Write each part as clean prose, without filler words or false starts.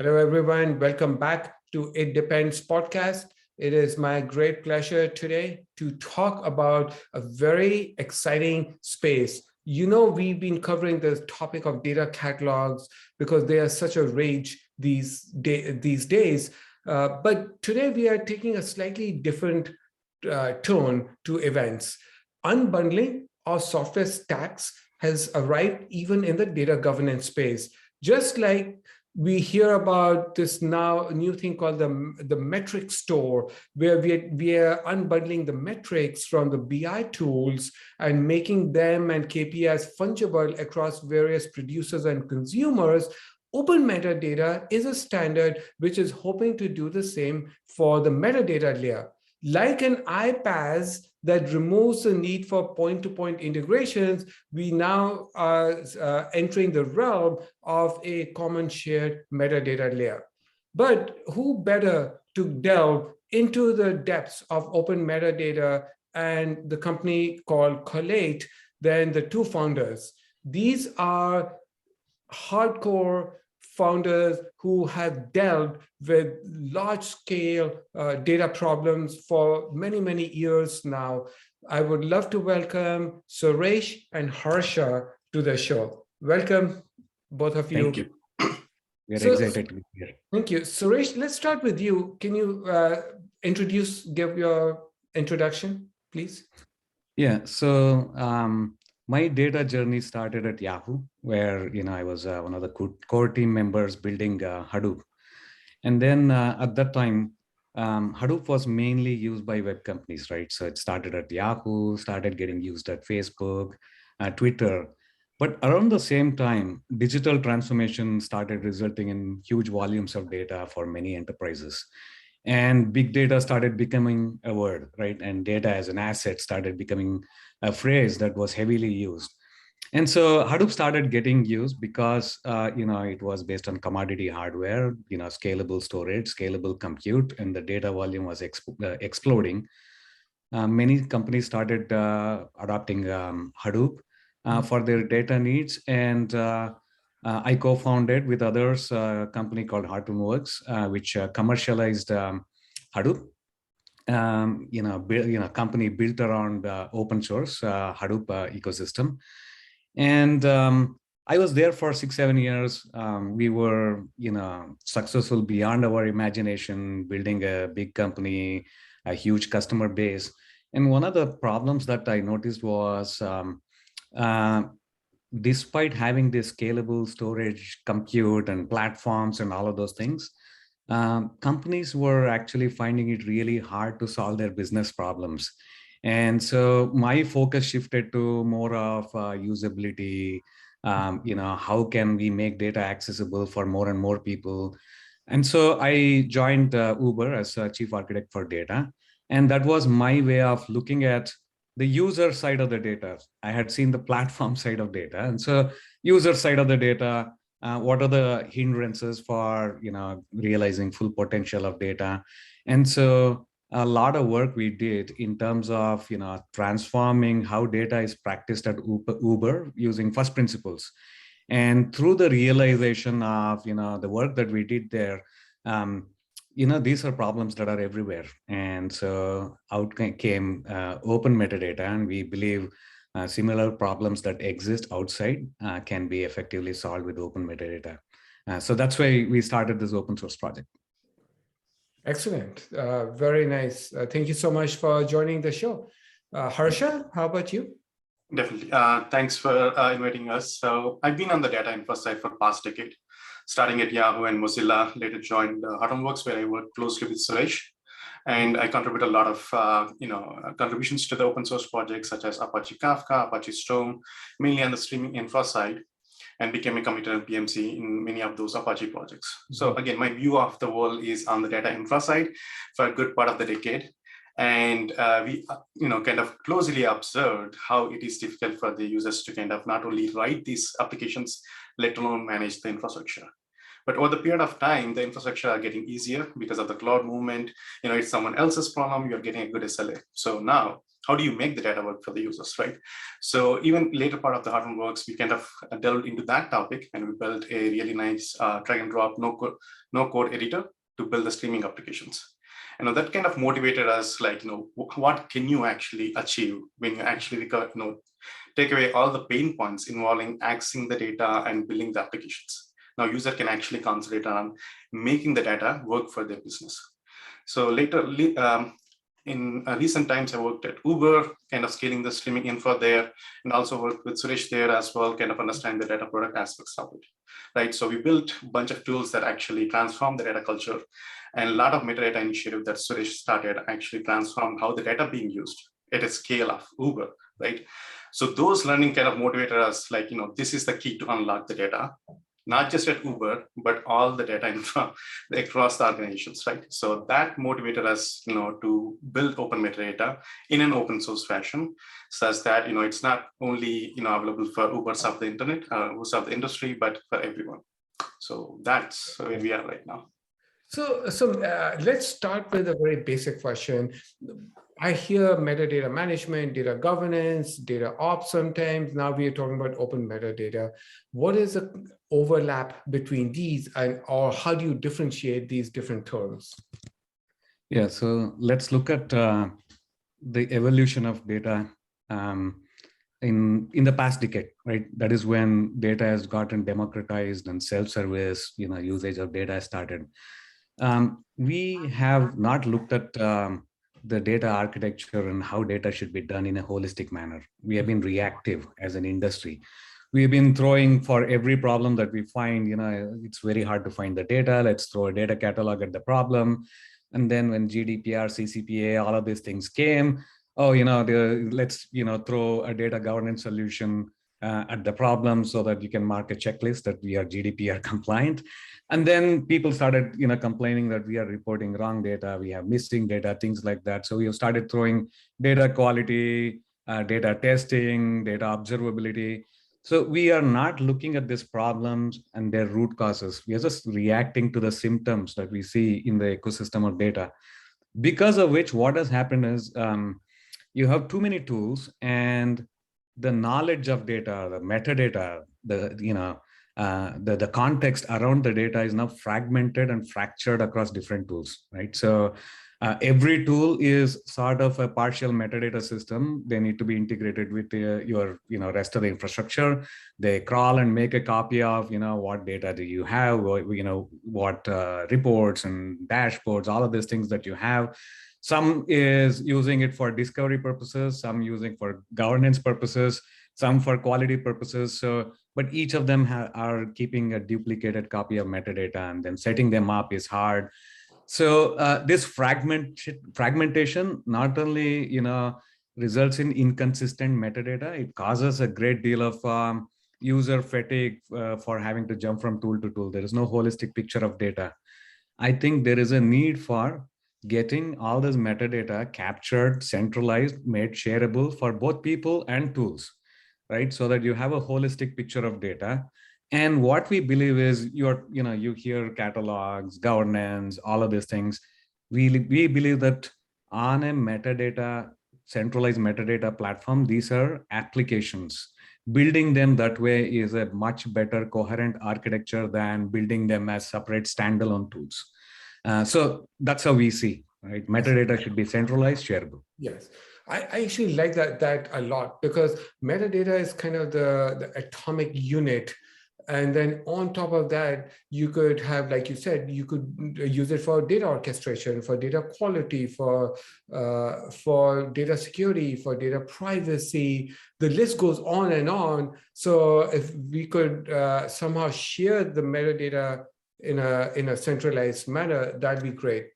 Hello, everyone. Welcome back to It Depends podcast. It is my great pleasure today to talk about a very exciting space. We've been covering the topic of data catalogs because they are such a rage these days. But today we are taking a slightly different tone to events. Unbundling or software stacks has arrived even in the data governance space. Just like we hear about this now new thing called the metric store, where we are unbundling the metrics from the BI tools and making them and KPIs fungible across various producers and consumers. Open metadata is a standard which is hoping to do the same for the metadata layer. Like an iPaaS that removes the need for point-to-point integrations, we now are entering the realm of a common shared metadata layer. But who better to delve into the depths of open metadata and the company called Collate than the two founders? These are hardcore founders who have dealt with large-scale data problems for many, many years now. I would love to welcome Suresh and Harsha to the show. Welcome, both of you. Thank you. We are excited to be here. Thank you. Suresh, let's start with you. Can you give your introduction, please? Yeah, so my data journey started at Yahoo, where I was one of the core team members building Hadoop. And then at that time, Hadoop was mainly used by web companies, right? So it started at Yahoo, started getting used at Facebook, Twitter. But around the same time, digital transformation started resulting in huge volumes of data for many enterprises. And big data started becoming a word, right? And data as an asset started becoming a phrase that was heavily used. And so Hadoop started getting used because it was based on commodity hardware, scalable storage, scalable compute, and the data volume was exploding. Many companies started adopting Hadoop for their data needs, and I co-founded with others a company called Hortonworks, which commercialized Hadoop. Company built around open source Hadoop ecosystem. And I was there for 6-7 years. We were, successful beyond our imagination, building a big company, a huge customer base. And one of the problems that I noticed was, despite having this scalable storage, compute, and platforms and all of those things, companies were actually finding it really hard to solve their business problems. And so my focus shifted to more of usability. How can we make data accessible for more and more people? And so I joined Uber as a chief architect for data. And that was my way of looking at the user side of the data. I had seen the platform side of data. And so user side of the data, what are the hindrances for realizing full potential of data? And so a lot of work we did in terms of transforming how data is practiced at Uber using first principles. And through the realization of the work that we did there, these are problems that are everywhere. And so out came open metadata, and we believe similar problems that exist outside can be effectively solved with open metadata. So that's why we started this open source project. Excellent. Very nice. Thank you so much for joining the show. Harsha, how about you? Definitely. Thanks for inviting us. So I've been on the data infra side for the past decade, starting at Yahoo and Mozilla, later joined Hortonworks, where I worked closely with Suresh. And I contribute a lot of contributions to the open source projects such as Apache Kafka, Apache Storm, mainly on the streaming infra side, and became a committer and PMC in many of those Apache projects. So again, my view of the world is on the data infra side for a good part of the decade. And we kind of closely observed how it is difficult for the users to kind of not only write these applications, let alone manage the infrastructure. But over the period of time, the infrastructure are getting easier because of the cloud movement. It's someone else's problem, you're getting a good SLA. So now how do you make the data work for the users, right? So even later part of the HortonWorks, we kind of delved into that topic, and we built a really nice drag and drop no code editor to build the streaming applications. That kind of motivated us, like, what can you actually achieve when you actually take away all the pain points involving accessing the data and building the applications. Now user can actually concentrate on making the data work for their business. So later, in recent times, I worked at Uber, kind of scaling the streaming infra there, and also worked with Suresh there as well, kind of understand the data product aspects of it, right? So we built a bunch of tools that actually transform the data culture, and a lot of metadata initiative that Suresh started actually transformed how the data being used at a scale of Uber, right? So those learning kind of motivated us, like, this is the key to unlock the data, not just at Uber, but all the data infra across the organizations, right? So that motivated us, to build open metadata in an open source fashion, such that, it's not only, available for Ubers of the internet, Ubers of the industry, but for everyone. So that's where we are right now. So let's start with a very basic question. I hear metadata management, data governance, data ops sometimes. Now we are talking about open metadata. What is the overlap between these, or how do you differentiate these different terms? Yeah, so let's look at the evolution of data in the past decade, right? That is when data has gotten democratized and self-service, usage of data has started. We have not looked at the data architecture and how data should be done in a holistic manner. We have been reactive as an industry. We've been throwing for every problem that we find, it's very hard to find the data. Let's throw a data catalog at the problem. And then when GDPR, CCPA, all of these things came, let's throw a data governance solution at the problem so that you can mark a checklist that we are GDPR compliant. And then people started complaining that we are reporting wrong data, we have missing data, things like that. So we have started throwing data quality, data testing, data observability. So we are not looking at these problems and their root causes. We are just reacting to the symptoms that we see in the ecosystem of data. Because of which, what has happened is you have too many tools, and the knowledge of data, the metadata, the context around the data is now fragmented and fractured across different tools, right? So every tool is sort of a partial metadata system. They need to be integrated with your rest of the infrastructure. They crawl and make a copy of what data do you have, what reports and dashboards, all of these things that you have. Some is using it for discovery purposes, some using for governance purposes, some for quality purposes. So, but each of them are keeping a duplicated copy of metadata, and then setting them up is hard. So this fragmentation not only results in inconsistent metadata, it causes a great deal of user fatigue for having to jump from tool to tool. There is no holistic picture of data. I think there is a need for getting all this metadata captured, centralized, made shareable for both people and tools, right? So that you have a holistic picture of data. And what we believe is you hear catalogs, governance, all of these things. We believe that on a centralized metadata platform, these are applications. Building them that way is a much better coherent architecture than building them as separate standalone tools. So that's how we see, right? Metadata should be centralized, shareable. Yes. I actually like that a lot, because metadata is kind of the atomic unit. And then on top of that, you could have, like you said, you could use it for data orchestration, for data quality, for data security, for data privacy. The list goes on and on. So if we could somehow share the metadata in a centralized manner, that'd be great.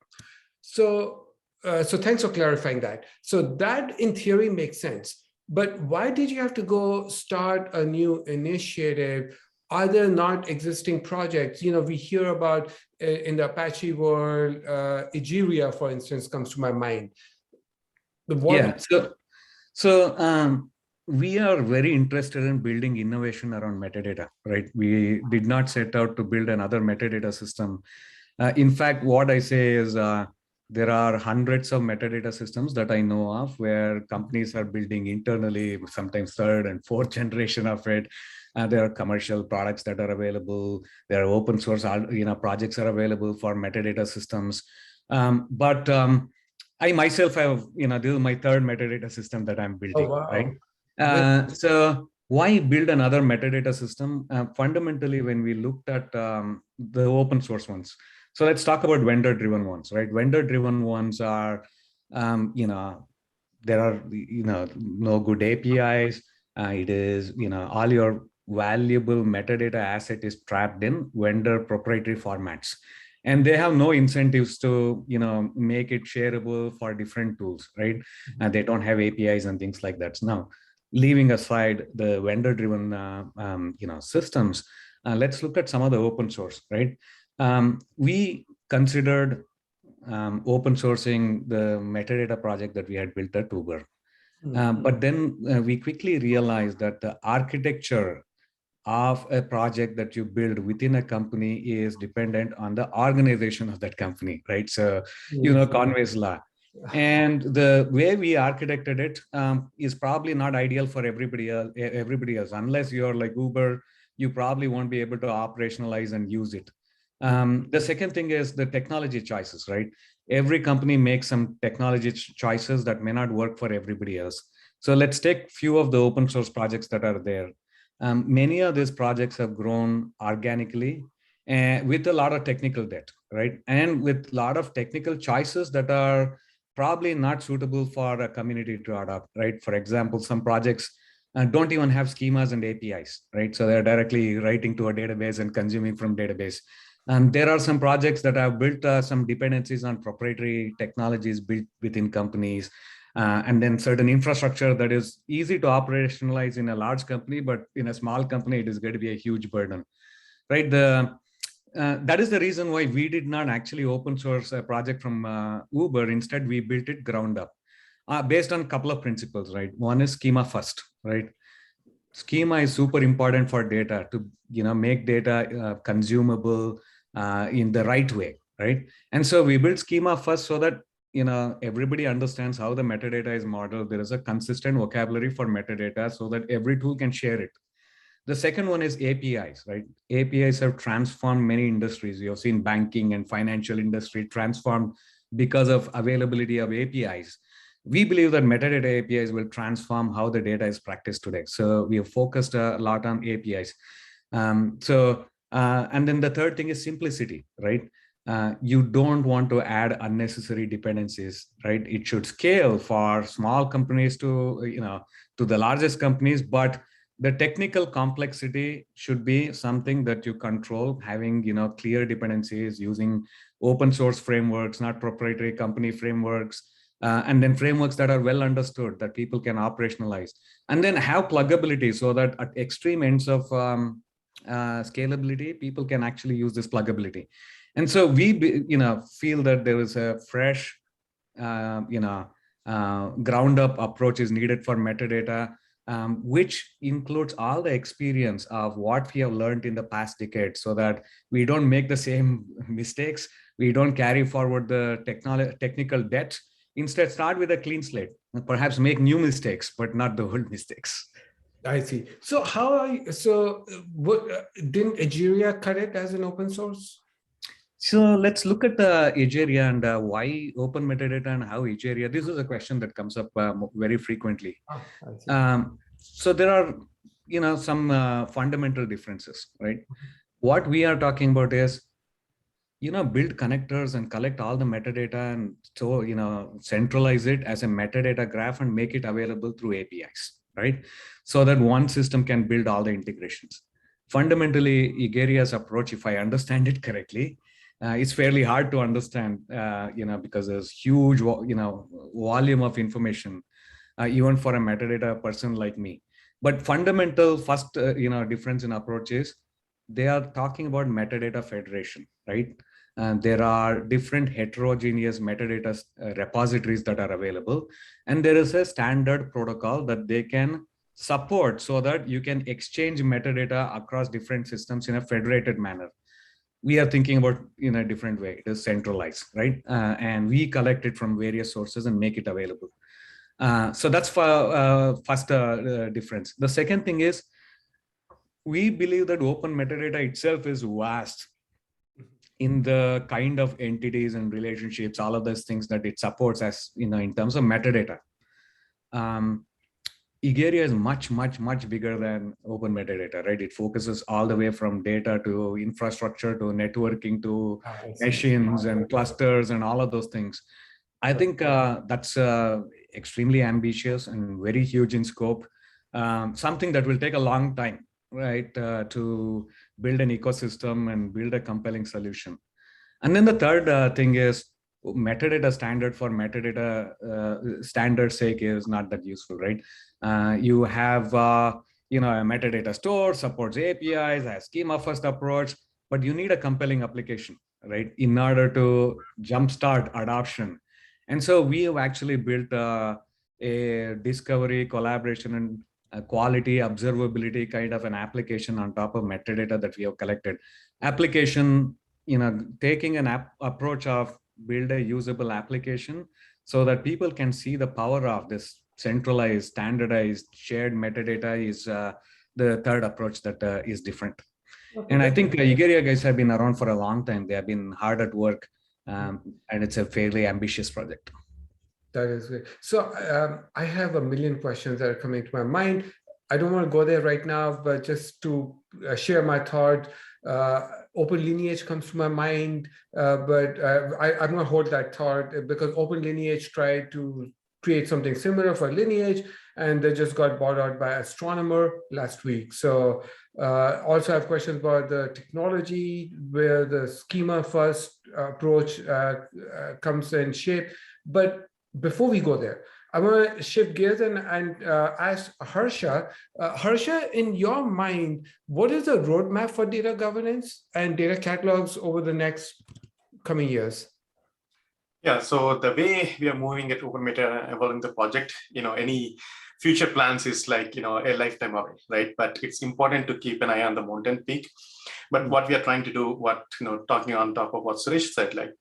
So thanks for clarifying that. So that in theory makes sense. But why did you have to go start a new initiative? Are there not existing projects? We hear about in the Apache world, Egeria, for instance, comes to my mind. So we are very interested in building innovation around metadata, right? We did not set out to build another metadata system. In fact, what I say is there are hundreds of metadata systems that I know of where companies are building internally, sometimes third and fourth generation of it. There are commercial products that are available. There are open source, projects are available for metadata systems. But I myself have, this is my third metadata system that I'm Oh, building, right? wow. Good. So why build another metadata system? Fundamentally, when we looked at the open source ones, so let's talk about vendor-driven ones, right? Vendor-driven ones are, there are, no good APIs. It is, all your valuable metadata asset is trapped in vendor proprietary formats. And they have no incentives to, make it shareable for different tools, right? And they don't have APIs and things like that. Now, leaving aside the vendor-driven, systems, let's look at some of the open source, right? We considered open sourcing the metadata project that we had built at Uber. But then we quickly realized that the architecture of a project that you build within a company is dependent on the organization of that company, right? So, Conway's law. And the way we architected it is probably not ideal for everybody else. Unless you're like Uber, you probably won't be able to operationalize and use it. The second thing is the technology choices, right? Every company makes some technology choices that may not work for everybody else. So let's take few of the open source projects that are there. Many of these projects have grown organically and with a lot of technical debt, right? And with a lot of technical choices that are probably not suitable for a community to adopt, right? For example, some projects don't even have schemas and APIs, right? So they're directly writing to a database and consuming from database. There are some projects that have built some dependencies on proprietary technologies built within companies, and then certain infrastructure that is easy to operationalize in a large company, but in a small company, it is going to be a huge burden, right? That is the reason why we did not actually open source a project from Uber. Instead, we built it ground up based on a couple of principles, right? One is schema first, right? Schema is super important for data to, make data consumable in the right way, right? And so we built schema first so that, everybody understands how the metadata is modeled. There is a consistent vocabulary for metadata so that every tool can share it. The second one is APIs, right? APIs have transformed many industries. You have seen banking and financial industry transformed because of availability of APIs. We believe that metadata APIs will transform how the data is practiced today. So we have focused a lot on APIs. And then the third thing is simplicity, right? You don't want to add unnecessary dependencies, right? It should scale for small companies to, to the largest companies, but the technical complexity should be something that you control, having, clear dependencies, using open source frameworks, not proprietary company frameworks, and then frameworks that are well understood that people can operationalize, and then have pluggability so that at extreme ends of scalability, people can actually use this pluggability. And so we, feel that there is a fresh, ground up approach is needed for metadata, which includes all the experience of what we have learned in the past decade so that we don't make the same mistakes. We don't carry forward the technical debt. Instead, start with a clean slate and perhaps make new mistakes, but not the old mistakes. I see. So how are you, so what didn't Egeria cut it as an open source? So let's look at the edge area and why open metadata and how edge area. This is a question that comes up very frequently. So there are, some fundamental differences, right? What we are talking about is, build connectors and collect all the metadata and so, centralize it as a metadata graph and make it available through APIs, right? So that one system can build all the integrations. Fundamentally, Igeria's approach, if I understand it correctly, it's fairly hard to understand, because there's huge, volume of information, even for a metadata person like me. But fundamental first, difference in approach is they are talking about metadata federation, right? And there are different heterogeneous metadata repositories that are available. And there is a standard protocol that they can support so that you can exchange metadata across different systems in a federated manner. we are thinking about in a different way. It is centralized, right? And we collect it from various sources and make it available. So that's for first difference. The second thing is, we believe that open metadata itself is vast in the kind of entities and relationships, all of those things that it supports, as in terms of metadata. Igeria is much bigger than open metadata, right? It focuses all the way from data to infrastructure to networking to machines and clusters and all of those things. I think that's extremely ambitious and very huge in scope. Something that will take a long time, right, to build an ecosystem and build a compelling solution. And then the third thing is, metadata standard for metadata standard sake is not that useful, right? You have a metadata store, supports APIs, has schema first approach, but you need a compelling application, right, in order to jumpstart adoption. And so we have actually built a discovery, collaboration, and quality observability kind of an application on top of metadata that we have collected. Application, taking an approach of build a usable application so that people can see the power of this centralized, standardized, shared metadata is the third approach that is different. Okay. And I think Igeria guys have been around for a long time. They have been hard at work, and it's a fairly ambitious project. That is great. So I have a million questions that are coming to my mind. I don't want to go there right now, but just to share my thought, open lineage comes to my mind, but I'm going to hold that thought because open lineage tried to create something similar for lineage, and they just got bought out by Astronomer last week. So also I have questions about the technology where the schema first approach comes in shape. But before we go there, I want to shift gears and ask Harsha. Harsha, in your mind, what is the roadmap for data governance and data catalogs over the next coming years? Yeah, so the way we are moving at OpenMetadata, evolving the project, any future plans is like, a lifetime away, right? But it's important to keep an eye on the mountain peak. But what we are trying to do, talking on top of what Suresh said, like,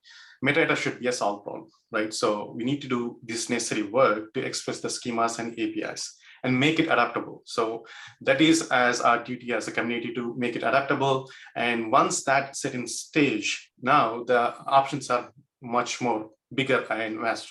metadata should be a solved problem, right? So we need to do this necessary work to express the schemas and APIs and make it adaptable. So that is as our duty as a community to make it adaptable. And once that's set in stage, now the options are much more bigger and vast.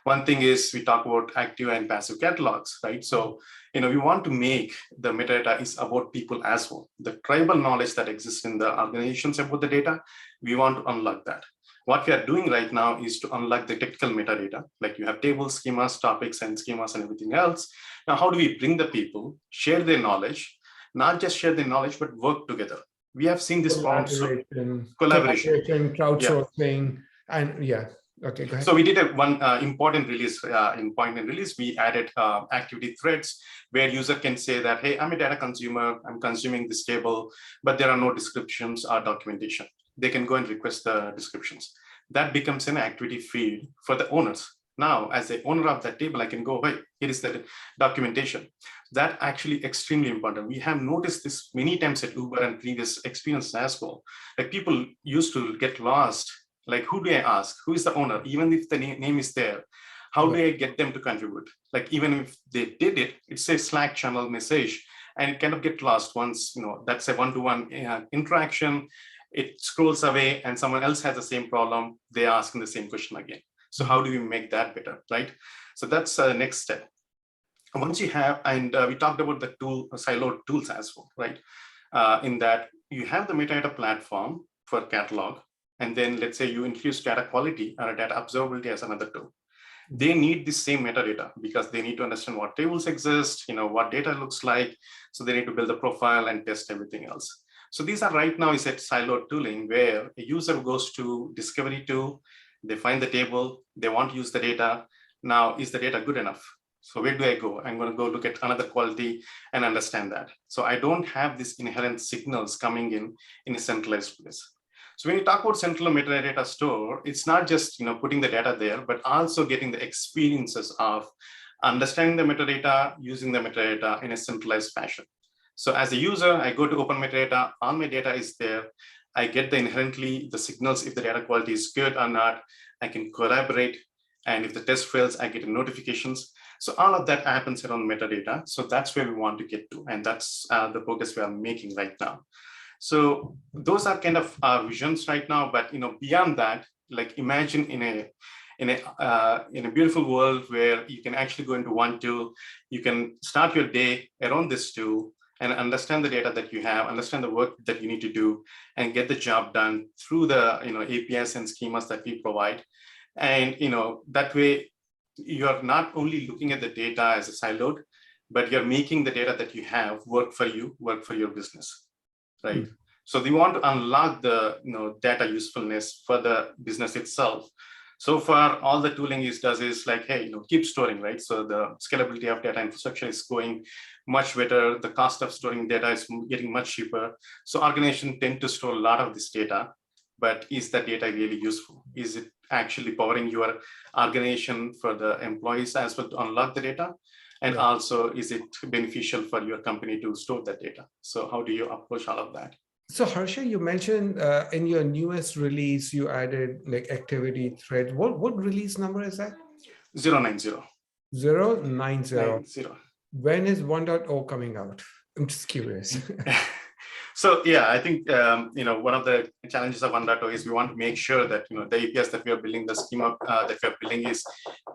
One thing is we talk about active and passive catalogs, right? So, we want to make the metadata is about people as well. The tribal knowledge that exists in the organizations about the data, we want to unlock that. What we are doing right now is to unlock the technical metadata, like you have tables, schemas, topics, and schemas and everything else. Now, how do we bring the people, share their knowledge, not just share their knowledge, but work together? We have seen this problem. Collaboration, crowdsourcing, and yeah. Okay, go ahead. So we did one important release. In point and release, we added activity threads where user can say that, hey, I'm a data consumer, I'm consuming this table, but there are no descriptions or documentation. They can go and request the descriptions. That becomes an activity feed for the owners. Now, as the owner of that table, I can go, hey, here is the documentation. That actually extremely important. We have noticed this many times at Uber and previous experiences as well. Like people used to get lost. Like, who do I ask? Who is the owner? Even if the name is there, how do I get them to contribute? Like, even if they did it, it's a Slack channel message and it kind of get lost once, that's a one-to-one interaction. It scrolls away and someone else has the same problem. They're asking the same question again. So how do we make that better, right? So that's the next step. Once you have, and we talked about the siloed tools as well, right? In that you have the metadata platform for catalog, and then let's say you introduce data quality or data observability as another tool. They need the same metadata because they need to understand what tables exist, what data looks like. So they need to build a profile and test everything else. So these are right now is at siloed tooling where a user goes to discovery tool, they find the table, they want to use the data. Now, is the data good enough? So where do I go? I'm going to go look at another quality and understand that. So I don't have these inherent signals coming in a centralized place. So when you talk about central metadata store, it's not just putting the data there, but also getting the experiences of understanding the metadata, using the metadata in a centralized fashion. So as a user, I go to OpenMetadata, all my data is there. I get the inherently the signals if the data quality is good or not. I can collaborate. And if the test fails, I get notifications. So all of that happens around metadata. So that's where we want to get to. And that's the progress we are making right now. So those are kind of our visions right now. But beyond that, like imagine in a beautiful world where you can actually go into one tool, you can start your day around this tool and understand the data that you have, understand the work that you need to do, and get the job done through the APIs and schemas that we provide. And that way, you're not only looking at the data as a siloed, but you're making the data that you have work for you, work for your business, right? So we want to unlock the data usefulness for the business itself. So far, all the tooling does is like, hey, keep storing, right? So the scalability of data infrastructure is going much better. The cost of storing data is getting much cheaper. So organizations tend to store a lot of this data, but is that data really useful? Is it actually powering your organization for the employees as well to unlock the data? And also, is it beneficial for your company to store that data? So how do you approach all of that? So Harsha, you mentioned in your newest release, you added like activity thread. What release number is that? 090. 090. When is 1.0 coming out? I'm just curious. So yeah, I think one of the challenges of 1.0 is we want to make sure that the APIs that we are building, the schema that we are building is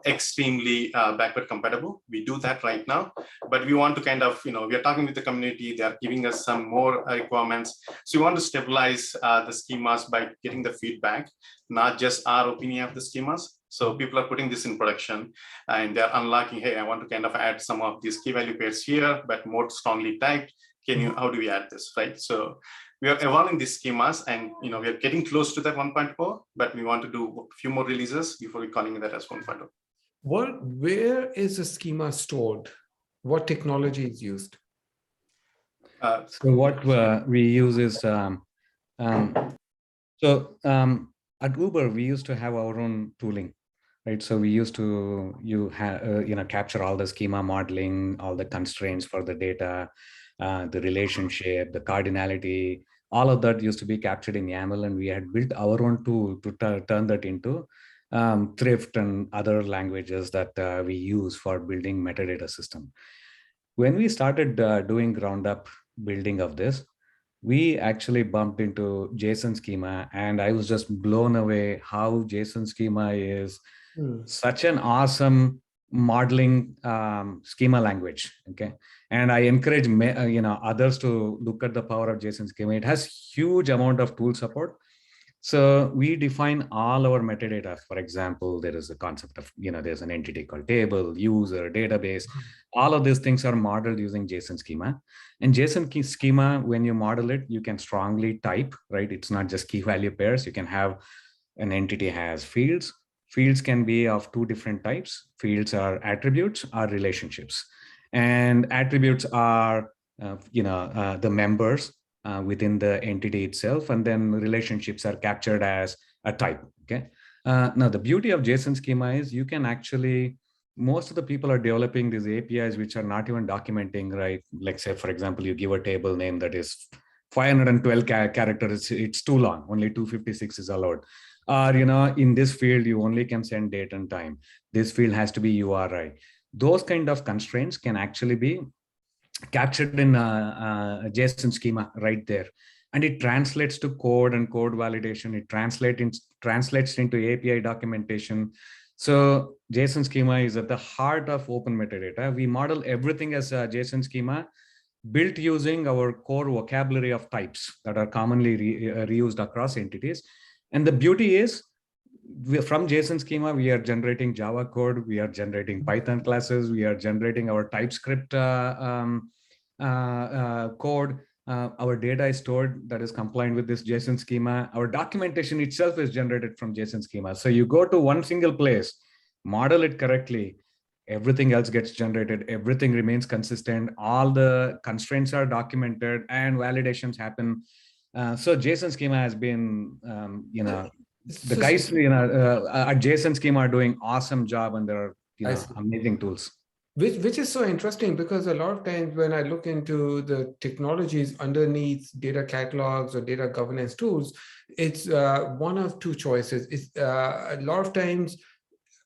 extremely backward compatible. We do that right now, but we want to kind of we are talking with the community. They are giving us some more requirements. So we want to stabilize the schemas by getting the feedback, not just our opinion of the schemas. So people are putting this in production and they're unlocking, hey, I want to kind of add some of these key value pairs here, but more strongly typed. How do we add this, right? So we are evolving these schemas and we are getting close to that 1.0, but we want to do a few more releases before we calling that as 1.0. Where is the schema stored? What technology is used? So what we use is, at Uber, we used to have our own tooling, right? So we used to capture all the schema modeling, all the constraints for the data, the relationship, the cardinality, all of that used to be captured in YAML, and we had built our own tool to turn that into Thrift and other languages that we use for building metadata system. When we started doing ground up building of this, we actually bumped into JSON schema, and I was just blown away how JSON schema is such an awesome modeling schema language. Okay, and I encourage others to look at the power of JSON schema. It has huge amount of tool support. So we define all our metadata. For example, there is a concept of, there's an entity called table, user, database. All of these things are modeled using JSON schema. And JSON schema, when you model it, you can strongly type, right? It's not just key value pairs. You can have an entity has fields. Fields can be of two different types. Fields are attributes or relationships. And attributes are, the members within the entity itself, and then relationships are captured as a type. Okay. Now the beauty of JSON schema is you can actually, most of the people are developing these APIs which are not even documenting, right? Like say, for example, you give a table name that is 512 characters, it's too long, only 256 is allowed. Or, in this field, you only can send date and time. This field has to be URI. Those kind of constraints can actually be captured in a JSON schema right there. And it translates to code and code validation. It translates into API documentation. So JSON schema is at the heart of OpenMetadata. We model everything as a JSON schema built using our core vocabulary of types that are commonly reused across entities. And the beauty is, from JSON schema, we are generating Java code, we are generating Python classes, we are generating our TypeScript code. Our data is stored that is compliant with this JSON schema. Our documentation itself is generated from JSON schema. So you go to one single place, model it correctly, everything else gets generated, everything remains consistent, all the constraints are documented, and validations happen. So JSON schema has been, the guys at JSON schema are doing awesome job, and there are amazing tools. Which is so interesting because a lot of times when I look into the technologies underneath data catalogs or data governance tools, it's one of two choices. It's a lot of times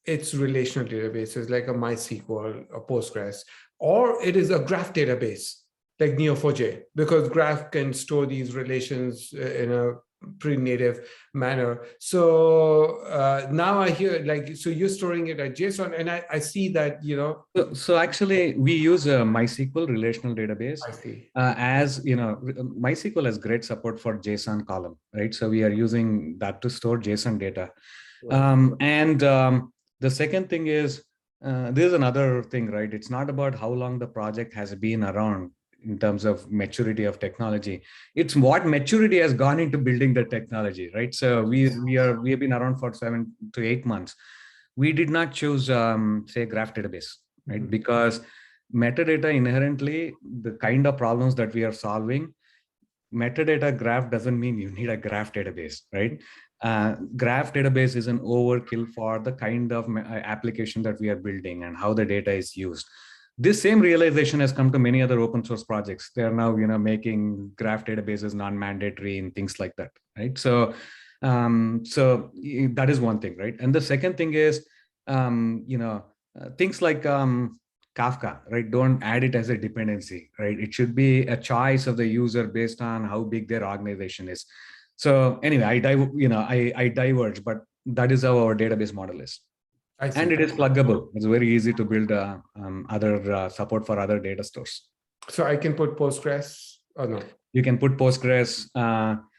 it's relational databases like a MySQL or Postgres, or it is a graph database like Neo4j, because graph can store these relations in a pretty native manner. So now I hear like, so you're storing it at JSON, and I see that, So actually, we use a MySQL relational database. I see. As you know, MySQL has great support for JSON column, right? So we are using that to store JSON data. And the second thing is, there's another thing, right? It's not about how long the project has been around in terms of maturity of technology. It's what maturity has gone into building the technology, right? So we have been around for 7 to 8 months. We did not choose, say, graph database, right? Mhm. Because metadata inherently, the kind of problems that we are solving, metadata graph doesn't mean you need a graph database, right? Graph database is an overkill for the kind of application that we are building and how the data is used. This same realization has come to many other open source projects. They are now, making graph databases non-mandatory and things like that, right? So that is one thing, right? And the second thing is, things like Kafka, right? Don't add it as a dependency, right? It should be a choice of the user based on how big their organization is. So anyway, I diverge, but that is how our database model is. I And see. it is pluggable. It's very easy to build other support for other data stores. So I can put Postgres or no? You can put Postgres.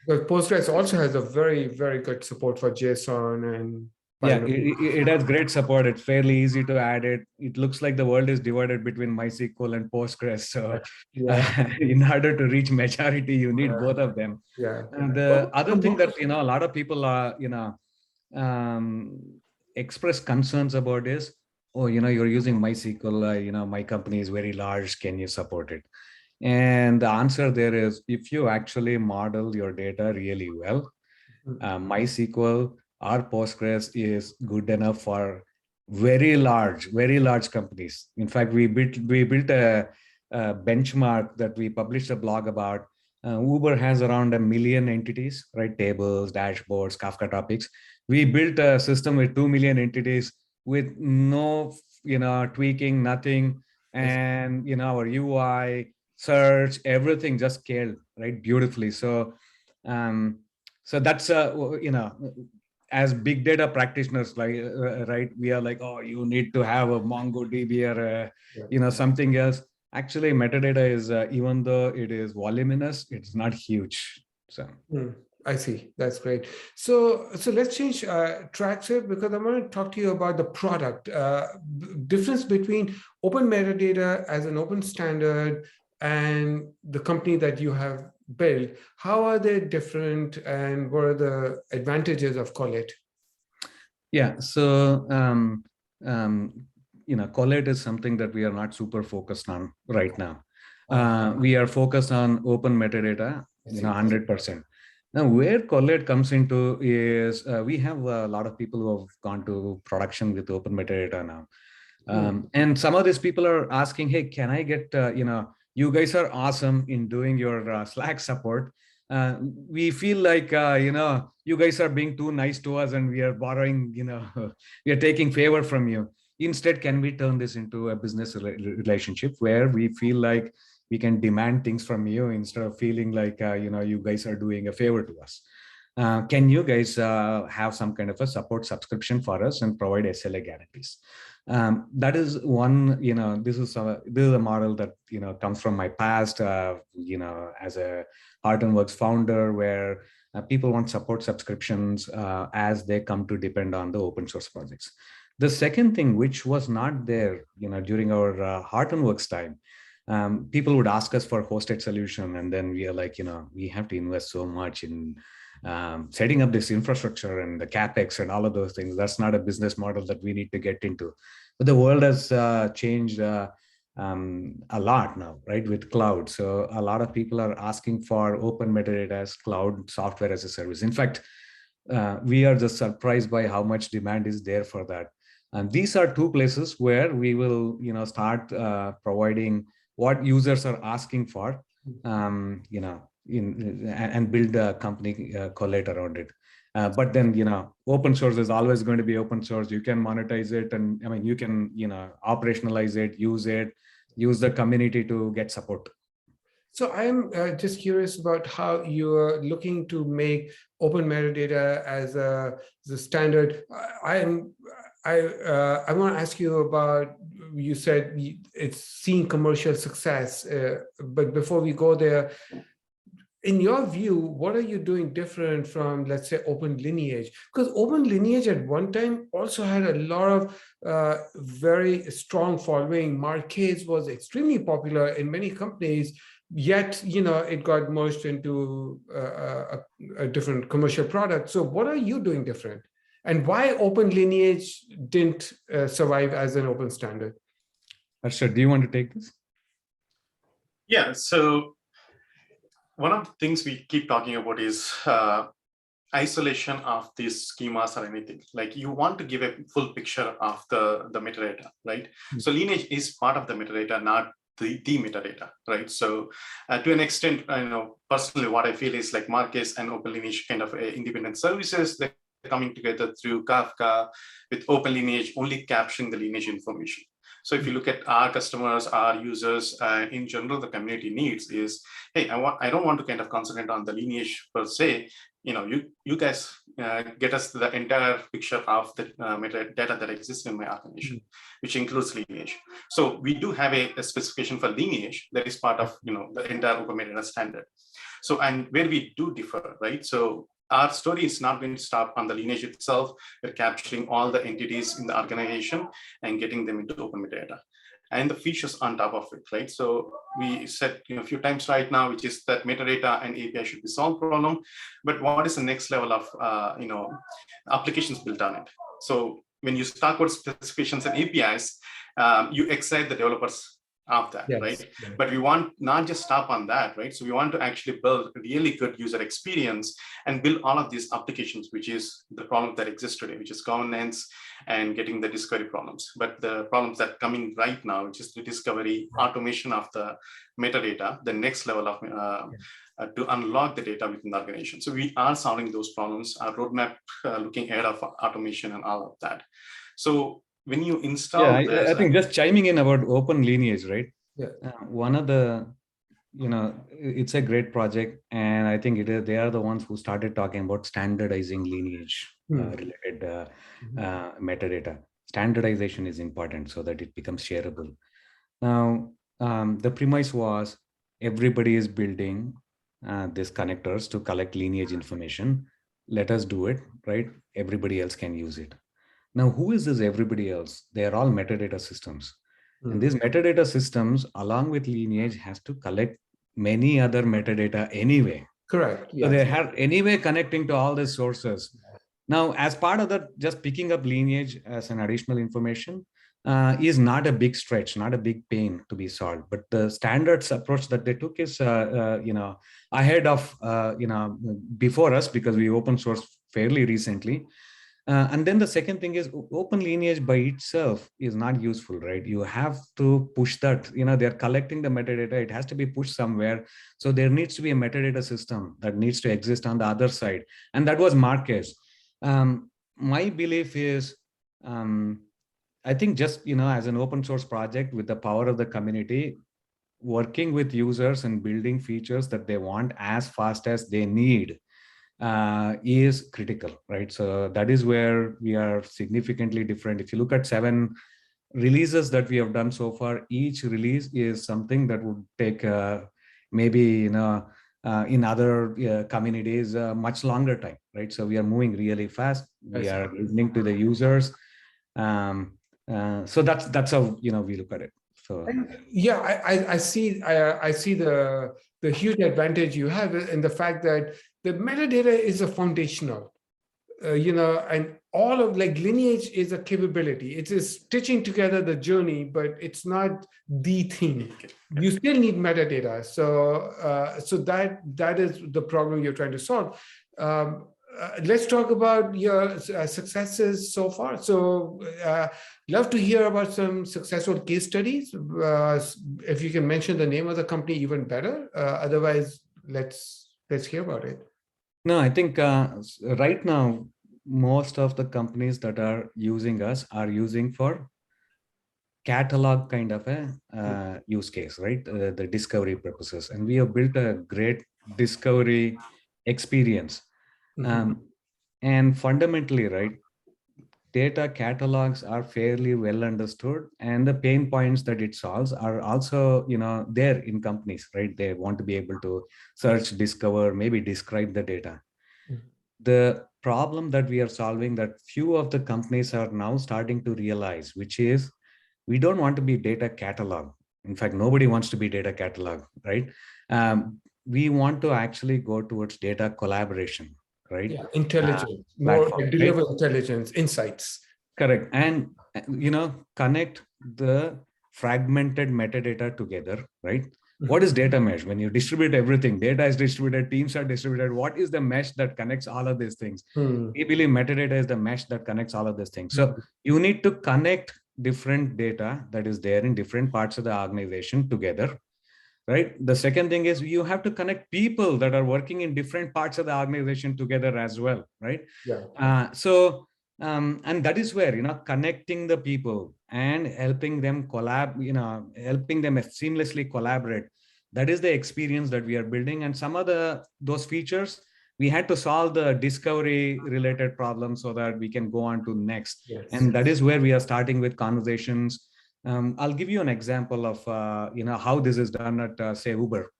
Because Postgres also has a very, very good support for JSON and Yeah, binary. it has great support. It's fairly easy to add it. It looks like the world is divided between MySQL and Postgres. So Yeah, in order to reach majority, you need yeah, both of them. yeah. And the other thing that, a lot of people are, um, express concerns about is, oh, you're using MySQL, my company is very large. Can you support it? And the answer there is, if you actually model your data really well, MySQL or Postgres is good enough for very large companies. In fact, we built a benchmark that we published a blog about. Uber has around 1 million entities, right? Tables, dashboards, Kafka topics. We built a system with 2 million entities with no, tweaking, nothing, and our UI, search, everything just scaled right beautifully. Um, so that's as big data practitioners, like right, we are like, oh, you need to have a MongoDB or something else. Actually, metadata is, even though it is voluminous, it's not huge. So I see. That's great. So let's change tracks here, because I want to talk to you about the product difference between open metadata as an open standard and the company that you have built. How are they different, and what are the advantages of Collet? yeah, so Collate is something that we are not super focused on right now. We are focused on open metadata, 100%. Now, where Collate comes into is, we have a lot of people who have gone to production with open metadata now. And some of these people are asking, hey, can I get, you guys are awesome in doing your Slack support. We feel like, you guys are being too nice to us and we are borrowing, we are taking favor from you. Instead, can we turn this into a business relationship where we feel like we can demand things from you instead of feeling like, you guys are doing a favor to us? Can you guys have some kind of a support subscription for us and provide SLA guarantees? That is one, this is a model that, comes from my past, as a Hortonworks founder, where people want support subscriptions as they come to depend on the open source projects. The second thing, which was not there, during our Hortonworks time, people would ask us for hosted solution, and then we are like, we have to invest so much in setting up this infrastructure and the capex and all of those things. That's not a business model that we need to get into. But the world has changed a lot now, right, with cloud. So a lot of people are asking for open metadata as cloud software as a service. In fact, we are just surprised by how much demand is there for that. And these are two places where we will, start providing what users are asking for, and build a company collate around it. But then, open source is always going to be open source. You can monetize it, and I mean, you can, operationalize it, use the community to get support. So I'm just curious about how you're looking to make open metadata as the standard. I want to ask you about, you said it's seeing commercial success, but before we go there, in your view, what are you doing different from, let's say, Open Lineage? Because Open Lineage at one time also had a lot of very strong following. Marquez was extremely popular in many companies, yet, it got merged into a different commercial product. So what are you doing different? And why Open Lineage didn't survive as an open standard? Harsha, do you want to take this? Yeah, so one of the things we keep talking about is isolation of these schemas or anything. Like, you want to give a full picture of the metadata, right? So lineage is part of the metadata, not the metadata, right? So to an extent, personally, what I feel is like Marquez and Open Lineage kind of independent services, they're coming together through Kafka, with Open Lineage only capturing the lineage information. So if you look at our customers, our users, in general, the community needs is, hey, I don't want to kind of concentrate on the lineage per se. You guys get us the entire picture of the metadata that exists in my organization, which includes lineage. So we do have a specification for lineage that is part of the entire OpenMetadata standard. So, and where we do differ, right? So our story is not going to stop on the lineage itself. We're capturing all the entities in the organization and getting them into open metadata and the features on top of it, right? So we said a few times right now, which is that metadata and API should be solved problem, but what is the next level of applications built on it? So when you talk about specifications and APIs, you excite the developers of that, yes, right? Yeah. But we want not just stop on that, right? So we want to actually build a really good user experience and build all of these applications, which is the problem that exists today, which is governance and getting the discovery problems. But the problems that are coming right now, which is the discovery, automation of the metadata, the next level of to unlock the data within the organization. So we are solving those problems, our roadmap looking ahead of automation and all of that. So when you install, I think just chiming in about Open Lineage, right? Yeah. One of the, it's a great project, and I think they are the ones who started talking about standardizing lineage related metadata. Standardization is important so that it becomes shareable. Now, the premise was everybody is building these connectors to collect lineage information. Let us do it, right? Everybody else can use it. Now, who is this everybody else? They are all metadata systems. And these metadata systems, along with lineage, has to collect many other metadata anyway. Correct. Yes. So they have anyway connecting to all these sources. Now, as part of that, just picking up lineage as an additional information is not a big stretch, not a big pain to be solved. But the standards approach that they took is, ahead of, before us, because we open sourced fairly recently. And then the second thing is open lineage by itself is not useful, right? You have to push that, they're collecting the metadata. It has to be pushed somewhere. So there needs to be a metadata system that needs to exist on the other side. And that was Marquez. My belief is, I think just, as an open source project with the power of the community, working with users and building features that they want as fast as they need is critical, right? So that is where we are significantly different. If you look at 7 releases that we have done so far, each release is something that would take maybe in other communities much longer time, right? So we are moving really fast. We are listening to the users. So that's how we look at it. So yeah, I see the huge advantage you have in the fact that the metadata is a foundational, and all of like lineage is a capability. It is stitching together the journey, but it's not the thing. You still need metadata. So that is the problem you're trying to solve. let's talk about your successes so far. So, love to hear about some successful case studies. If you can mention the name of the company, even better. Otherwise, let's hear about it. No, I think right now, most of the companies that are using us are using for catalog kind of a use case, right? The discovery purposes. And we have built a great discovery experience. And fundamentally, right, data catalogs are fairly well understood, and the pain points that it solves are also, there in companies, right? They want to be able to search, discover, maybe describe the data. The problem that we are solving, that few of the companies are now starting to realize, which is we don't want to be data catalog. In fact, nobody wants to be data catalog, right? We want to actually go towards data collaboration, right? Yeah, intelligence, more Platform, deliver right? intelligence, insights. Correct. And, connect the fragmented metadata together, right? What is data mesh? When you distribute everything, data is distributed, teams are distributed. What is the mesh that connects all of these things? We believe metadata is the mesh that connects all of these things. So you need to connect different data that is there in different parts of the organization together, right? The second thing is you have to connect people that are working in different parts of the organization together as well, right? And that is where, connecting the people and helping them helping them seamlessly collaborate. That is the experience that we are building. And some of those features, we had to solve the discovery related problems so that we can go on to next. Yes. And that is where we are starting with conversations. I'll give you an example of, how this is done at, say, Uber.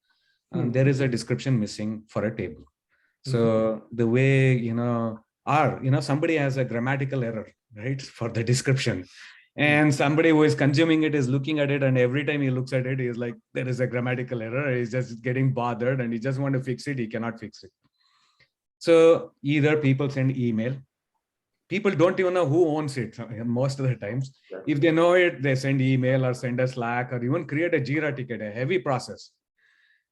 There is a description missing for a table. So the way, somebody has a grammatical error, right, for the description. And somebody who is consuming it is looking at it, and every time he looks at it, he's like, there is a grammatical error. He's just getting bothered and he just want to fix it. He cannot fix it. So either people send email. People don't even know who owns it most of the times. If they know it, they send email or send a Slack or even create a Jira ticket, a heavy process.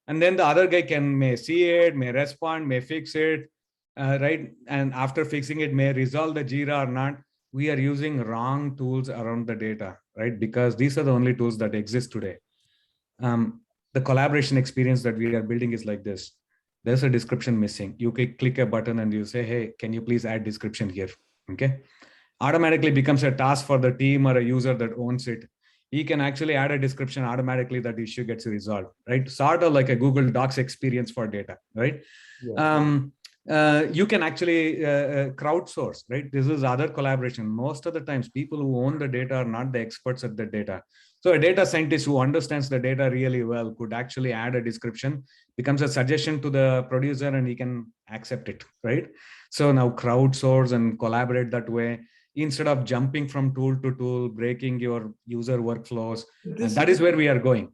And then the other guy may see it, may respond, may fix it, right? And after fixing it, may resolve the Jira or not. We are using wrong tools around the data, right? Because these are the only tools that exist today. The collaboration experience that we are building is like this. There's a description missing. You click a button and you say, hey, can you please add description here? Okay. Automatically becomes a task for the team or a user that owns it. He can actually add a description automatically, that issue gets resolved, right? Sort of like a Google Docs experience for data, right? You can actually crowdsource, right? This is other collaboration. Most of the times, people who own the data are not the experts at the data. So a data scientist who understands the data really well could actually add a description, becomes a suggestion to the producer, and he can accept it, right? So now crowdsource and collaborate that way, instead of jumping from tool to tool, breaking your user workflows. And that is where we are going.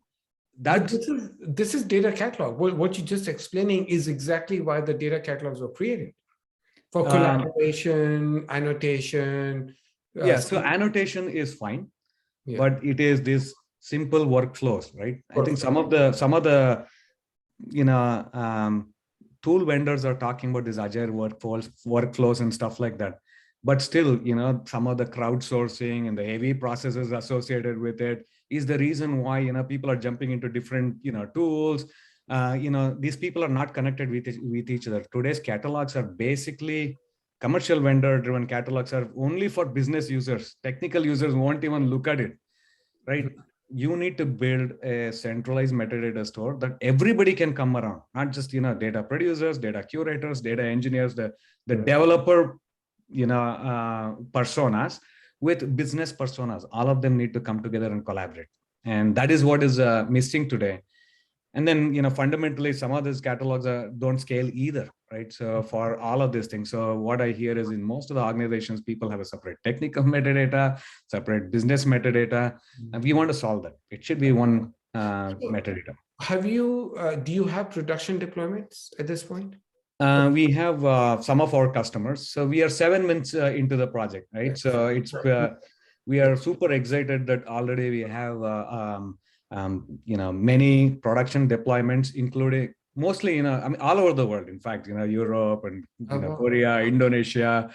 This is data catalog. What you just explaining is exactly why the data catalogs were created, for collaboration, annotation. So annotation is fine, but it is this simple workflows, right? I think some of the tool vendors are talking about this agile workflows and stuff like that. But still, some of the crowdsourcing and the heavy processes associated with it is the reason why, people are jumping into different, tools. These people are not connected with each other. Today's catalogs are basically commercial vendor-driven catalogs, are only for business users. Technical users won't even look at it, right? You need to build a centralized metadata store that everybody can come around, not just, data producers, data curators, data engineers, the developer, personas with business personas. All of them need to come together and collaborate. And that is what is missing today. And then, fundamentally, some of these catalogs don't scale either, right? So for all of these things, so what I hear is in most of the organizations, people have a separate technical metadata, separate business metadata, and we want to solve that. It should be one metadata. Do you have production deployments at this point? We have some of our customers. So we are 7 months into the project, right? So it's we are super excited that already we have many production deployments, including mostly, I mean, all over the world. In fact, Europe and Wow. Korea, Indonesia,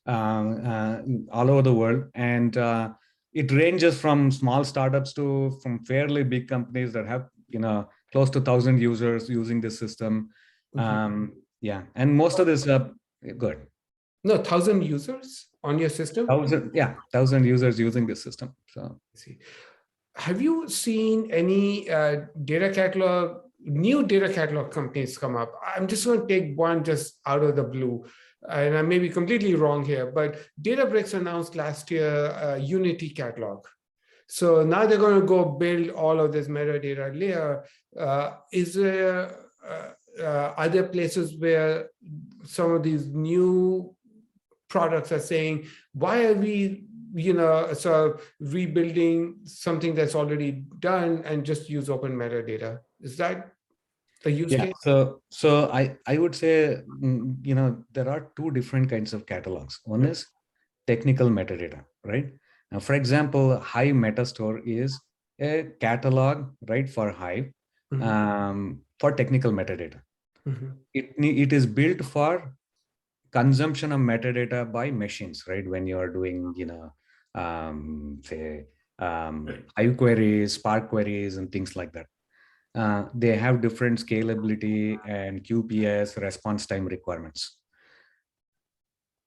all over the world. And it ranges from small startups to from fairly big companies that have, close to 1,000 users using this system. Yeah, and most of this, good. No, 1,000 users on your system? 1,000 users using this system. So, See. Have you seen any new data catalog companies come up? I'm just going to take one just out of the blue, and I may be completely wrong here, but Databricks announced last year Unity catalog. So now they're going to go build all of this metadata layer. Are there places where some of these new products are saying, why are we so rebuilding something that's already done and just use open metadata? Is that a use case? So I would say, there are two different kinds of catalogs. One is technical metadata, right? Now, for example, Hive Metastore is a catalog, right, for Hive, for technical metadata. It is built for consumption of metadata by machines, right? When you are doing, say, Hive queries, Spark queries, and things like that. They have different scalability and QPS response time requirements.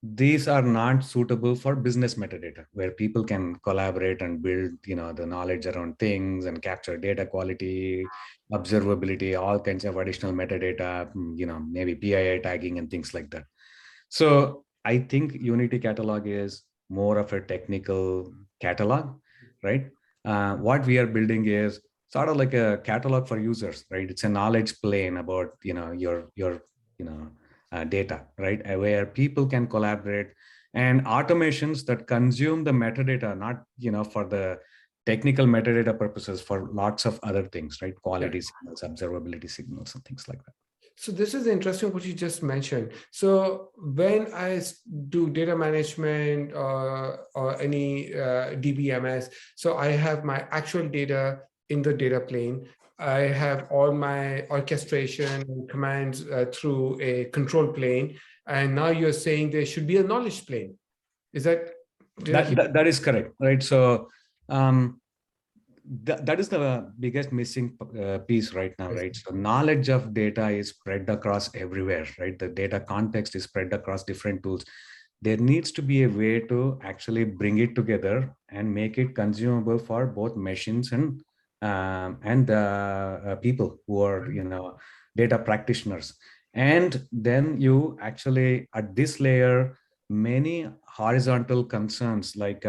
These are not suitable for business metadata, where people can collaborate and build, the knowledge around things and capture data quality, observability, all kinds of additional metadata, maybe PII tagging and things like that. So I think Unity catalog is more of a technical catalog, right? What we are building is sort of like a catalog for users, right? It's a knowledge plane about, your data, right? Where people can collaborate, and automations that consume the metadata, not, for the technical metadata purposes, for lots of other things, right? Quality signals, observability signals, and things like that. So this is interesting what you just mentioned. So when I do data management or any DBMS, so I have my actual data in the data plane. I have all my orchestration and commands through a control plane. And now you're saying there should be a knowledge plane. Is that? That is correct, right? So that is the biggest missing piece right now, right? So knowledge of data is spread across everywhere, right? The data context is spread across different tools. There needs to be a way to actually bring it together and make it consumable for both machines and people who are, data practitioners. And then you actually, at this layer, many horizontal concerns like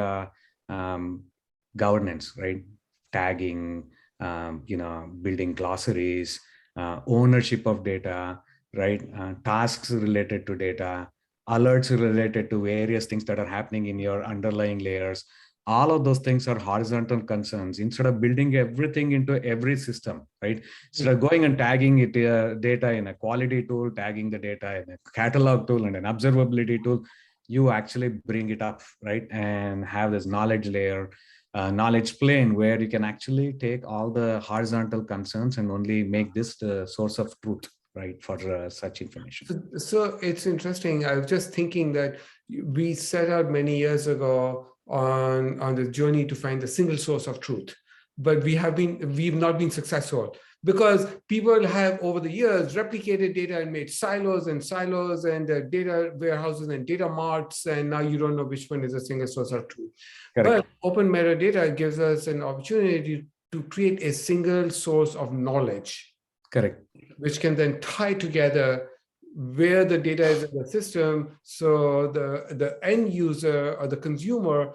governance, right? Tagging, building glossaries, ownership of data, right? Tasks related to data, alerts related to various things that are happening in your underlying layers. All of those things are horizontal concerns. Instead of building everything into every system, right? Instead of going and tagging it data in a quality tool, tagging the data in a catalog tool and an observability tool, you actually bring it up, right? And have this knowledge layer, knowledge plane, where you can actually take all the horizontal concerns and only make this the source of truth, right, for such information. So it's interesting. I was just thinking that we set out many years ago on the journey to find the single source of truth, but we've not been successful because people have over the years replicated data and made silos and data warehouses and data marts, and now you don't know which one is a single source of truth. Correct. But open metadata gives us an opportunity to create a single source of knowledge. Correct. Which can then tie together where the data is in the system, so the end user or the consumer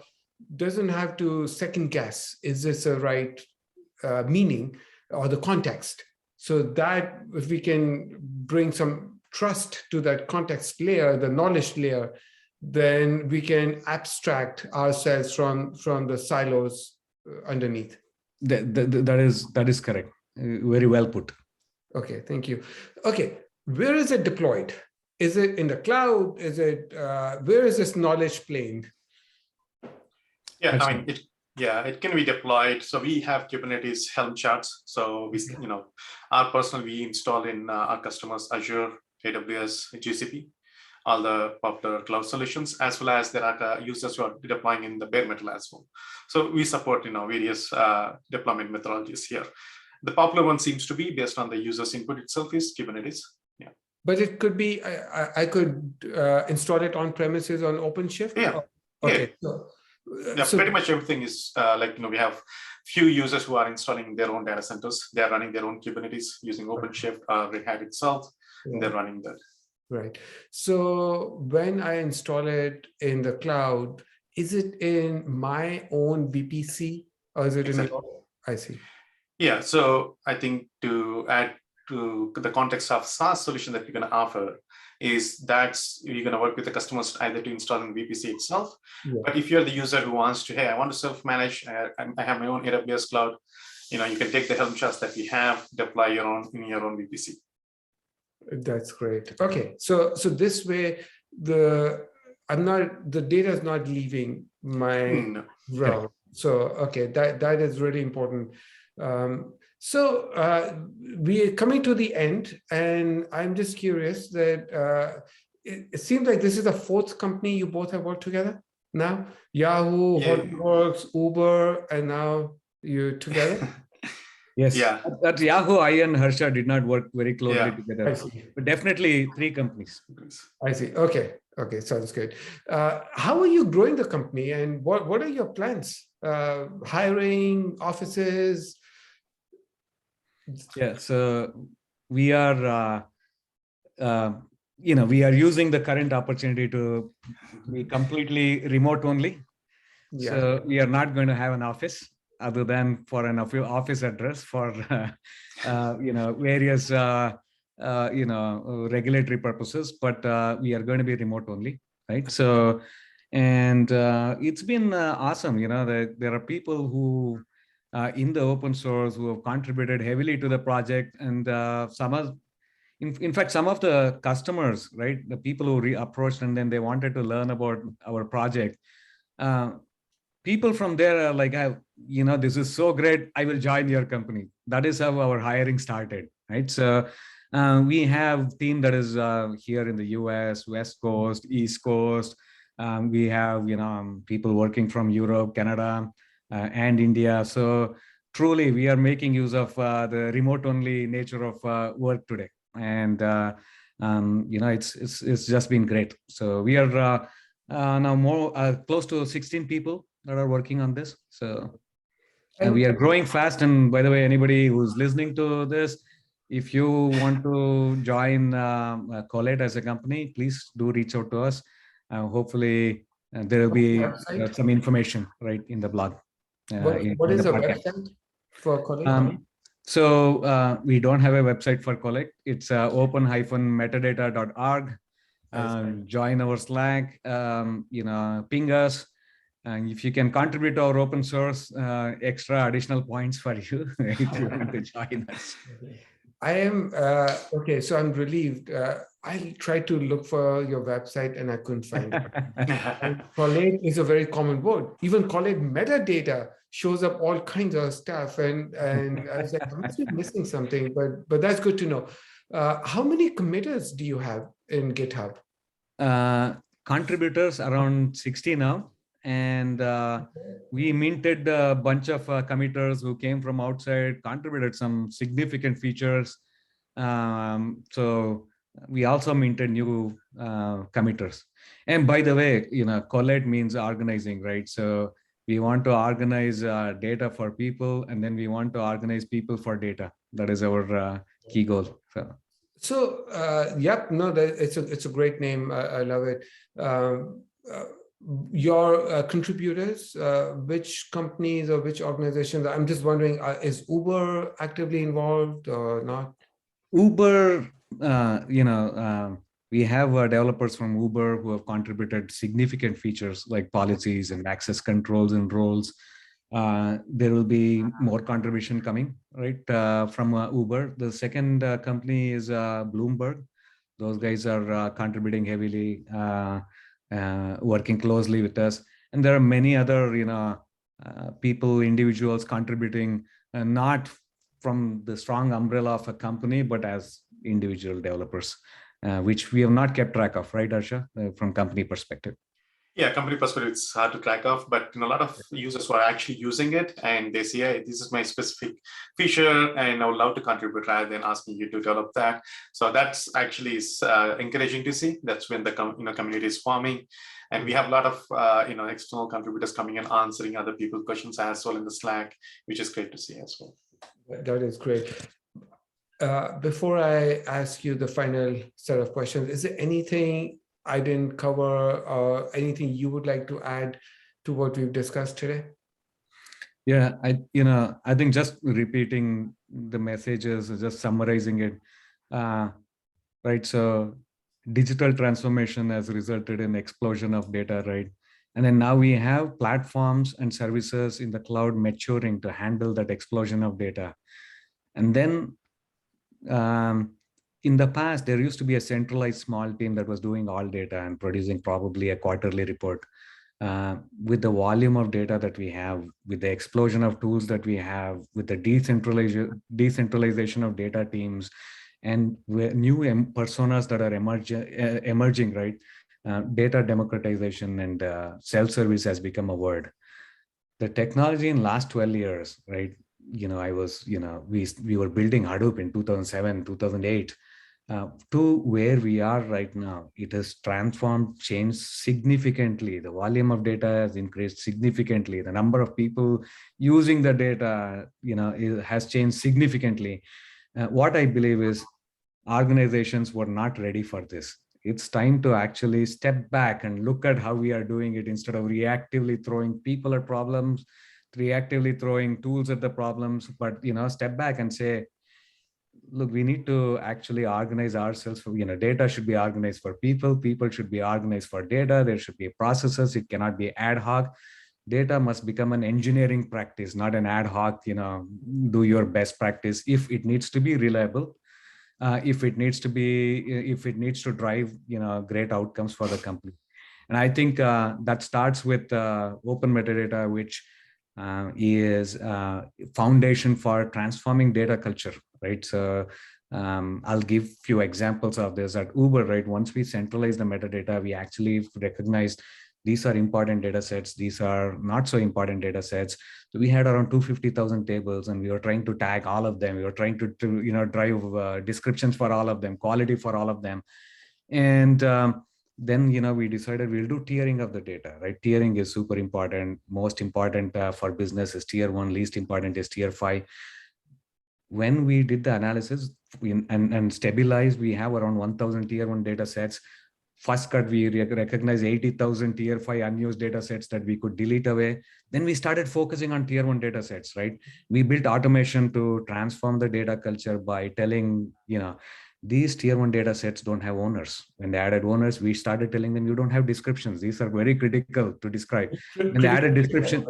doesn't have to second guess, is this a right meaning or the context? So that if we can bring some trust to that context layer, the knowledge layer, then we can abstract ourselves from the silos underneath. That is correct. Very well put. Okay, thank you. Okay, where is it deployed? Is it in the cloud? Is it where is this knowledge plane? Yeah, I mean, Yeah, it can be deployed. So we have Kubernetes Helm charts. So we, our personal we install in our customers Azure, AWS, GCP, all the popular cloud solutions, as well as there are users who are deploying in the bare metal as well. So we support various deployment methodologies here. The popular one seems to be based on the user's input itself is Kubernetes. Yeah. But it could be I could install it on premises on OpenShift. Yeah. Okay. Yeah. So, so pretty much everything is we have few users who are installing their own data centers. They are running their own Kubernetes using OpenShift or Red Hat itself, and they're running that. Right. So when I install it in the cloud, is it in my own VPC or is it in your? I see. Yeah. So I think to add to the context of SaaS solution that we're going to offer is that you're going to work with the customers either to install in VPC itself. Yeah. But if you're the user who wants to, hey, I want to self-manage, I have my own AWS cloud, you can take the Helm charts that we have, deploy your own in your own VPC. That's great. Okay, so this way the data is not leaving my realm. So okay, that is really important. So we are coming to the end, and I'm just curious that it seems like this is the fourth company you both have worked together now. Yahoo, HortonWorks, Uber, and now you're together. Yes. Yeah. At Yahoo, I and Harsha did not work very closely together. But definitely 3 companies. I see. Okay. Okay. Sounds good. How are you growing the company, and what are your plans? Hiring, offices? Yeah. So we are, we are using the current opportunity to be completely remote only. Yeah. So we are not going to have an office other than for an office address for various regulatory purposes, but we are going to be remote only, right? So, and it's been awesome. There are people who in the open source who have contributed heavily to the project, and in fact, some of the customers, right, the people who approached and then they wanted to learn about our project. People from there are like, this is so great, I will join your company. That is how our hiring started, right? So we have team that is here in the US, West Coast, East Coast. We have, people working from Europe, Canada, and India. So truly, we are making use of the remote-only nature of work today. And, it's just been great. So we are now more close to 16 people that are working on this. So and we are growing fast. And by the way, anybody who's listening to this, if you want to join Collate as a company, please do reach out to us. Hopefully there will be some information right in the blog. What is the website for Collate? So we don't have a website for Collate. It's open-metadata.org. Join our Slack, ping us. And if you can contribute to our open source, extra additional points for you if you want to join us. I am, okay, so I'm relieved. I tried to look for your website and I couldn't find it. Collate is a very common word. Even Collate metadata shows up all kinds of stuff. And I was like, I must be missing something, but that's good to know. How many committers do you have in GitHub? Contributors around 60 now. And we minted a bunch of committers who came from outside, contributed some significant features. So we also minted new committers. And by the way, collate means organizing, right? So we want to organize data for people, and then we want to organize people for data. That is our key goal. So yep, no, it's a great name. I love it. Your contributors, which companies or which organizations? I'm just wondering, is Uber actively involved or not? Uber, we have developers from Uber who have contributed significant features like policies and access controls and roles. There will be more contribution coming, right, from Uber. The second company is Bloomberg. Those guys are contributing heavily. Working closely with us, and there are many other people, individuals contributing, not from the strong umbrella of a company, but as individual developers, which we have not kept track of, right, Harsha, from company perspective? Yeah, company perspective, it's hard to track off, but a lot of users who are actually using it and they say, hey, this is my specific feature and I would love to contribute rather than asking you to develop that. So that's actually is encouraging to see. That's when the community is forming. And we have a lot of external contributors coming and answering other people's questions as well in the Slack, which is great to see as well. That is great. Before I ask you the final set of questions, is there anything I didn't cover or anything you would like to add to what we've discussed today? Yeah, I think just repeating the messages, just summarizing it, right? So digital transformation has resulted in explosion of data, right? And then now we have platforms and services in the cloud maturing to handle that explosion of data. And then in the past, there used to be a centralized small team that was doing all data and producing probably a quarterly report. With the volume of data that we have, with the explosion of tools that we have, with the decentralization of data teams, and new personas that are emerging, right? Data democratization and self-service has become a word. The technology in last 12 years, right? We were building Hadoop in 2007, 2008. To where we are right now, it has transformed, changed significantly. The volume of data has increased significantly. The number of people using the data, it has changed significantly. What I believe is organizations were not ready for this. It's time to actually step back and look at how we are doing it instead of reactively throwing people at problems, reactively throwing tools at the problems, but step back and say, look, we need to actually organize ourselves for, data should be organized for people, people should be organized for data, there should be processes, it cannot be ad hoc. Data must become an engineering practice, not an ad hoc, do your best practice. If it needs to be reliable, if it needs to drive, great outcomes for the company. And I think that starts with open metadata, which is foundation for transforming data culture, right? So I'll give few examples of this. At Uber, right? Once we centralize the metadata, we actually recognized these are important data sets, these are not so important data sets. So we had around 250,000 tables, and we were trying to tag all of them. We were trying to drive descriptions for all of them, quality for all of them. And then we decided we'll do tiering of the data, right? Tiering is super important. Most important for business is tier 1, least important is tier 5. When we did the analysis and stabilized, we have around 1,000 tier 1 data sets. First cut, we recognize 80,000 tier 5 unused data sets that we could delete away. Then we started focusing on tier 1 data sets, right? We built automation to transform the data culture by telling, these tier 1 data sets don't have owners. When they added owners, we started telling them, you don't have descriptions. These are very critical to describe. When they added description,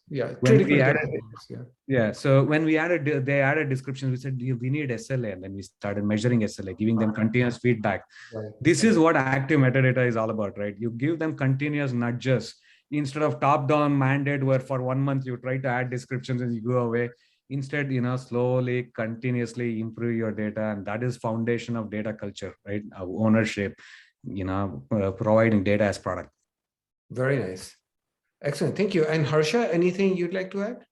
when we added, so when they added descriptions, we said, we need SLA. And then we started measuring SLA, giving them continuous feedback. This is what active metadata is all about, right? You give them continuous nudges instead of top-down mandate where for 1 month you try to add descriptions and you go away. Instead, slowly, continuously improve your data. And that is foundation of data culture, right? Ownership, providing data as product. Very nice. Excellent. Thank you. And Harsha, anything you'd like to add?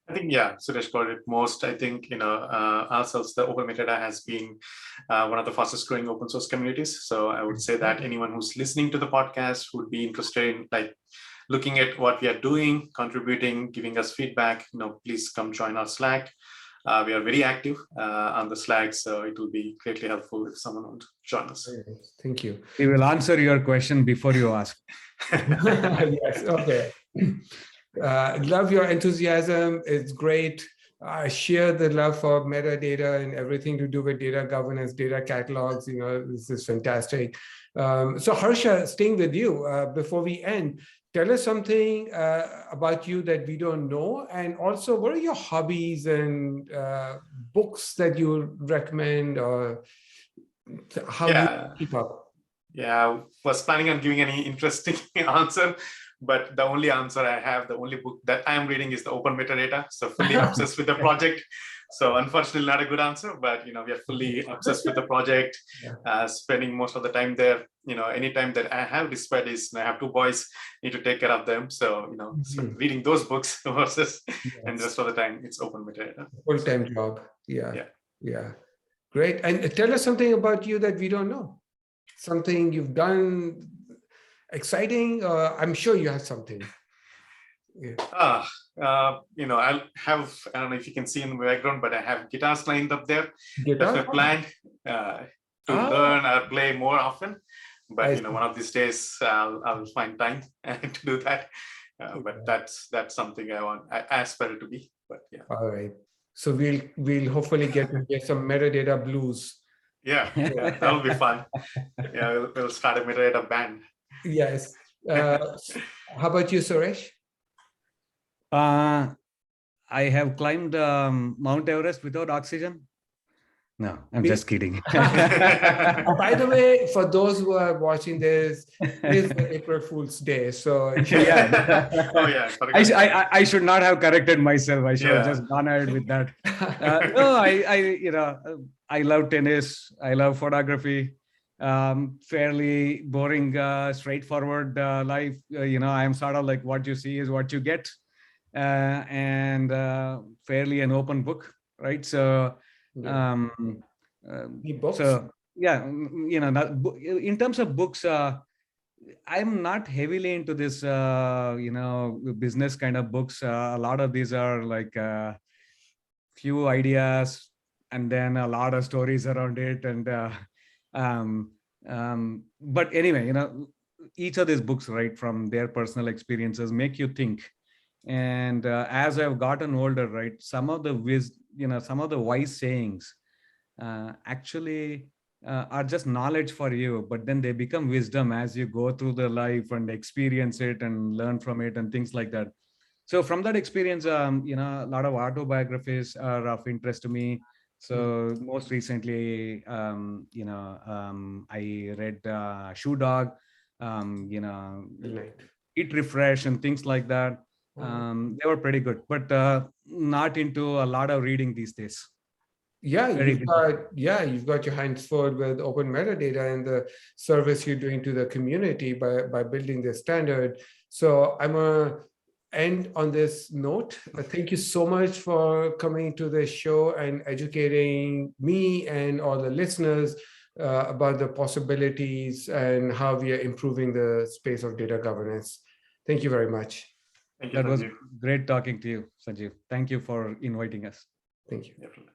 I think, yeah, Suresh got it most. I think, ourselves, the OpenMetadata has been one of the fastest growing open source communities. So I would say that anyone who's listening to the podcast would be interested in looking at what we are doing, contributing, giving us feedback, please come join our Slack. We are very active on the Slack, so it will be greatly helpful if someone would join us. Thank you. We will answer your question before you ask. Yes, okay. Love your enthusiasm. It's great. I share the love for metadata and everything to do with data governance, data catalogs. This is fantastic. So Harsha, staying with you, before we end, tell us something about you that we don't know. And also, what are your hobbies and books that you recommend, or how you keep up? Yeah, was planning on giving any interesting answer, But the only answer I have, the only book that I am reading is the Open Metadata. So fully obsessed with the project. So unfortunately, not a good answer, but we are fully obsessed with the project, spending most of the time there. Anytime that I have this is I have 2 boys, need to take care of them. So so reading those books versus, and the rest of the time it's Open Metadata. Full-time job. Yeah. Great. And tell us something about you that we don't know. Something you've done exciting. I'm sure you have something. I'll have, I don't know if you can see in the background, but I have guitars lined up there. That's my plan to learn or play more often. But one of these days I'll find time to do that. But that's something I aspire to be. But yeah. All right. So we'll hopefully get some metadata blues. Yeah, that'll be fun. Yeah, we'll start a metadata band. Yes. How about you, Suresh? I have climbed Mount Everest without oxygen. No, I'm just kidding. By the way, for those who are watching this, it's April Fool's Day. So yeah. Oh yeah. I should not have corrected myself. I should have just gone ahead with that. No, I love tennis. I love photography. Fairly boring, straightforward life. I am sort of like what you see is what you get, and fairly an open book, right? So. Books? So yeah, in terms of books, I'm not heavily into this, business kind of books. A lot of these are like few ideas and then a lot of stories around it. And but anyway, each of these books, right, from their personal experiences, make you think. And as I've gotten older, right, some of the wise sayings actually are just knowledge for you, but then they become wisdom as you go through the life and experience it and learn from it and things like that. So from that experience, a lot of autobiographies are of interest to me. So most recently, I read Shoe Dog, Eat Refresh and things like that. They were pretty good, but not into a lot of reading these days. Yeah, you've got your hands full with Open Metadata and the service you're doing to the community by building the standard. So I'm gonna end on this note. Thank you so much for coming to the show and educating me and all the listeners about the possibilities and how we are improving the space of data governance. Thank you very much. Thank you, that Sanjeev. was great talking to you, Sanjeev. Thank you for inviting us. Thank you. Definitely.